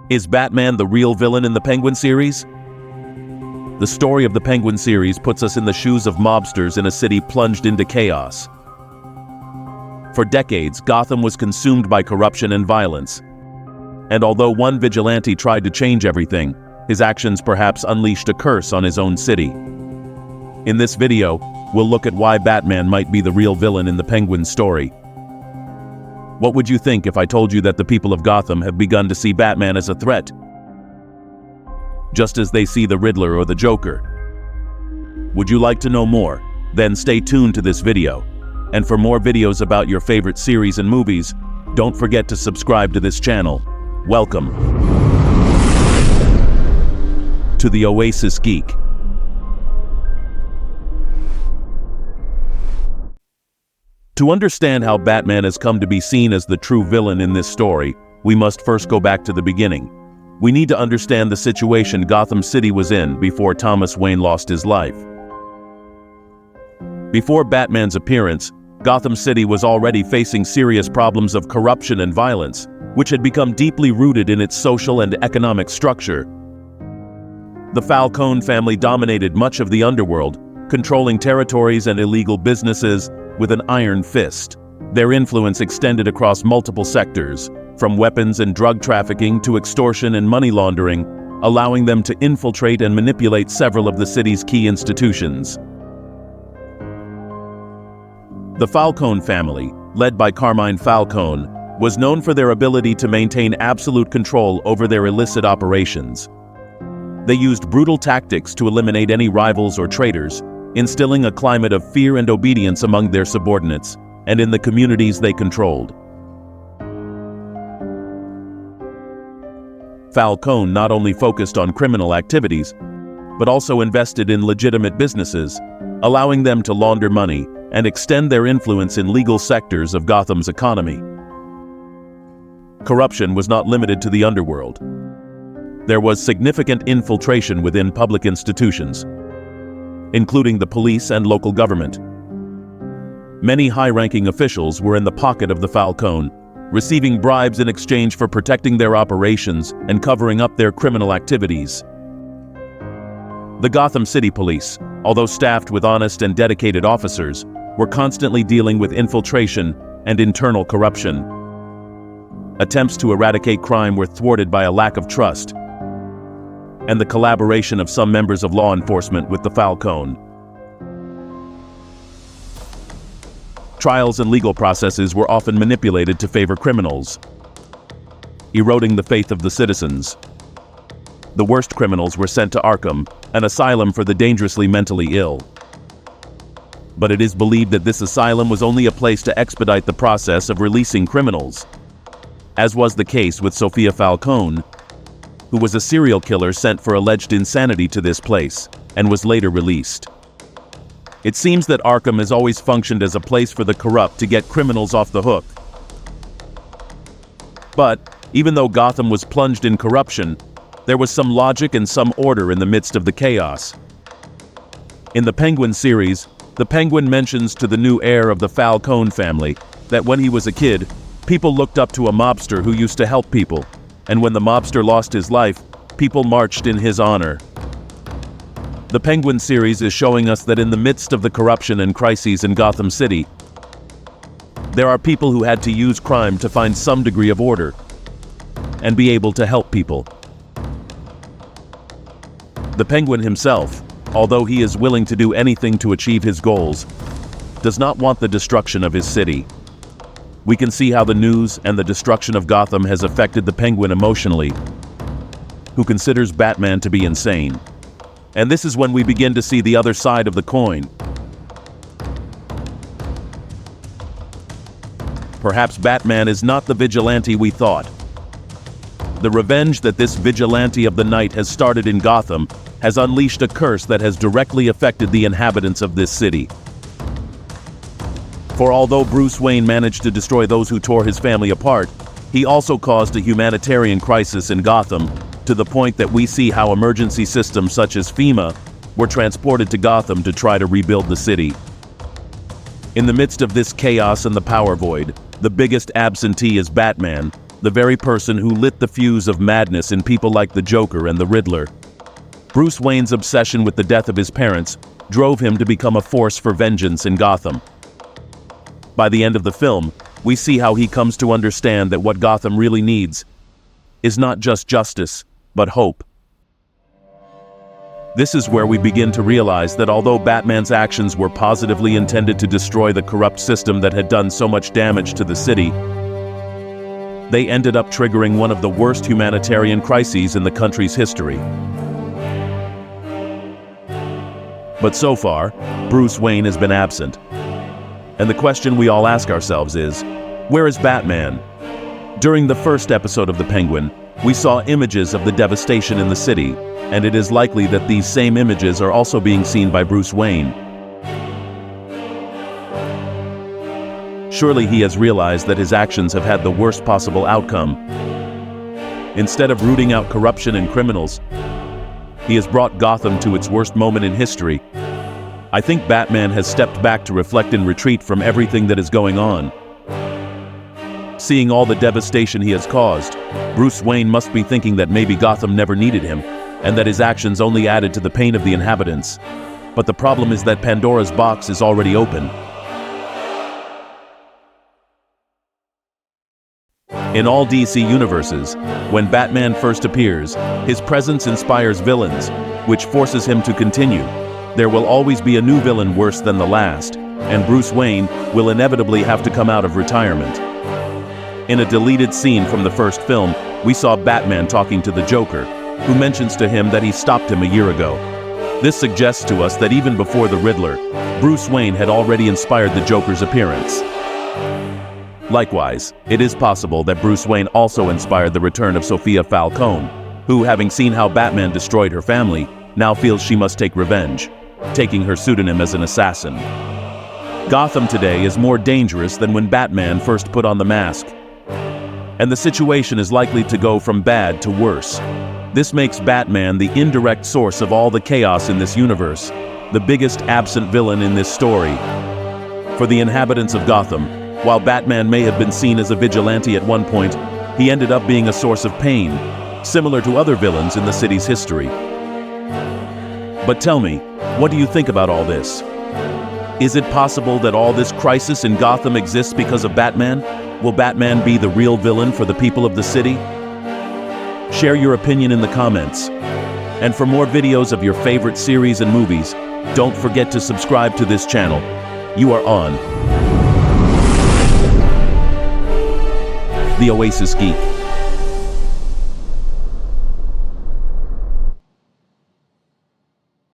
Is Batman the real villain in the Penguin series? The story of the Penguin series puts us in the shoes of mobsters in a city plunged into chaos. For decades, Gotham was consumed by corruption and violence. And although one vigilante tried to change everything, his actions perhaps unleashed a curse on his own city. In this video, we'll look at why Batman might be the real villain in the Penguin story. What would you think if I told you that the people of Gotham have begun to see Batman as a threat, just as they see the Riddler or the Joker? Would you like to know more? Then stay tuned to this video. And for more videos about your favorite series and movies, don't forget to subscribe to this channel. Welcome to the Oasis Geek. To understand how Batman has come to be seen as the true villain in this story, we must first go back to the beginning. We need to understand the situation Gotham City was in before Thomas Wayne lost his life. Before Batman's appearance, Gotham City was already facing serious problems of corruption and violence, which had become deeply rooted in its social and economic structure. The Falcone family dominated much of the underworld, controlling territories and illegal businesses with an iron fist. Their influence extended across multiple sectors, from weapons and drug trafficking to extortion and money laundering, allowing them to infiltrate and manipulate several of the city's key institutions. The Falcone family, led by Carmine Falcone, was known for their ability to maintain absolute control over their illicit operations. They used brutal tactics to eliminate any rivals or traitors, instilling a climate of fear and obedience among their subordinates and in the communities they controlled. Falcone not only focused on criminal activities, but also invested in legitimate businesses, allowing them to launder money and extend their influence in legal sectors of Gotham's economy. Corruption was not limited to the underworld. There was significant infiltration within public institutions, including the police and local government. Many high-ranking officials were in the pocket of the Falcone, receiving bribes in exchange for protecting their operations and covering up their criminal activities. The Gotham City Police, although staffed with honest and dedicated officers, were constantly dealing with infiltration and internal corruption. Attempts to eradicate crime were thwarted by a lack of trust and the collaboration of some members of law enforcement with the Falcone. Trials and legal processes were often manipulated to favor criminals, eroding the faith of the citizens. The worst criminals were sent to Arkham, an asylum for the dangerously mentally ill. But it is believed that this asylum was only a place to expedite the process of releasing criminals, as was the case with Sophia Falcone, who was a serial killer sent for alleged insanity to this place, and was later released. It seems that Arkham has always functioned as a place for the corrupt to get criminals off the hook. But, even though Gotham was plunged in corruption, there was some logic and some order in the midst of the chaos. In the Penguin series, the Penguin mentions to the new heir of the Falcone family that when he was a kid, people looked up to a mobster who used to help people, and when the mobster lost his life, people marched in his honor. The Penguin series is showing us that in the midst of the corruption and crises in Gotham City, there are people who had to use crime to find some degree of order and be able to help people. The Penguin himself, although he is willing to do anything to achieve his goals, does not want the destruction of his city. We can see how the news and the destruction of Gotham has affected the Penguin emotionally, who considers Batman to be insane. And this is when we begin to see the other side of the coin. Perhaps Batman is not the vigilante we thought. The revenge that this vigilante of the night has started in Gotham has unleashed a curse that has directly affected the inhabitants of this city. For although Bruce Wayne managed to destroy those who tore his family apart, he also caused a humanitarian crisis in Gotham, to the point that we see how emergency systems such as FEMA were transported to Gotham to try to rebuild the city. In the midst of this chaos and the power void, the biggest absentee is Batman, the very person who lit the fuse of madness in people like the Joker and the Riddler. Bruce Wayne's obsession with the death of his parents drove him to become a force for vengeance in Gotham. By the end of the film, we see how he comes to understand that what Gotham really needs is not just justice, but hope. This is where we begin to realize that although Batman's actions were positively intended to destroy the corrupt system that had done so much damage to the city, they ended up triggering one of the worst humanitarian crises in the country's history. But so far, Bruce Wayne has been absent. And the question we all ask ourselves is, where is Batman? During the first episode of The Penguin, we saw images of the devastation in the city, and it is likely that these same images are also being seen by Bruce Wayne. Surely he has realized that his actions have had the worst possible outcome. Instead of rooting out corruption and criminals, he has brought Gotham to its worst moment in history. I think Batman has stepped back to reflect and retreat from everything that is going on. Seeing all the devastation he has caused, Bruce Wayne must be thinking that maybe Gotham never needed him, and that his actions only added to the pain of the inhabitants. But the problem is that Pandora's box is already open. In all DC universes, when Batman first appears, his presence inspires villains, which forces him to continue. There will always be a new villain worse than the last, and Bruce Wayne will inevitably have to come out of retirement. In a deleted scene from the first film, we saw Batman talking to the Joker, who mentions to him that he stopped him a year ago. This suggests to us that even before the Riddler, Bruce Wayne had already inspired the Joker's appearance. Likewise, it is possible that Bruce Wayne also inspired the return of Sophia Falcone, who, having seen how Batman destroyed her family, now feels she must take revenge, taking her pseudonym as an assassin. Gotham today is more dangerous than when Batman first put on the mask, and the situation is likely to go from bad to worse. This makes Batman the indirect source of all the chaos in this universe, the biggest absent villain in this story. For the inhabitants of Gotham, while Batman may have been seen as a vigilante at one point, he ended up being a source of pain, similar to other villains in the city's history. But tell me, what do you think about all this? Is it possible that all this crisis in Gotham exists because of Batman? Will Batman be the real villain for the people of the city? Share your opinion in the comments. And for more videos of your favorite series and movies, don't forget to subscribe to this channel. You are on The Oasis Geek.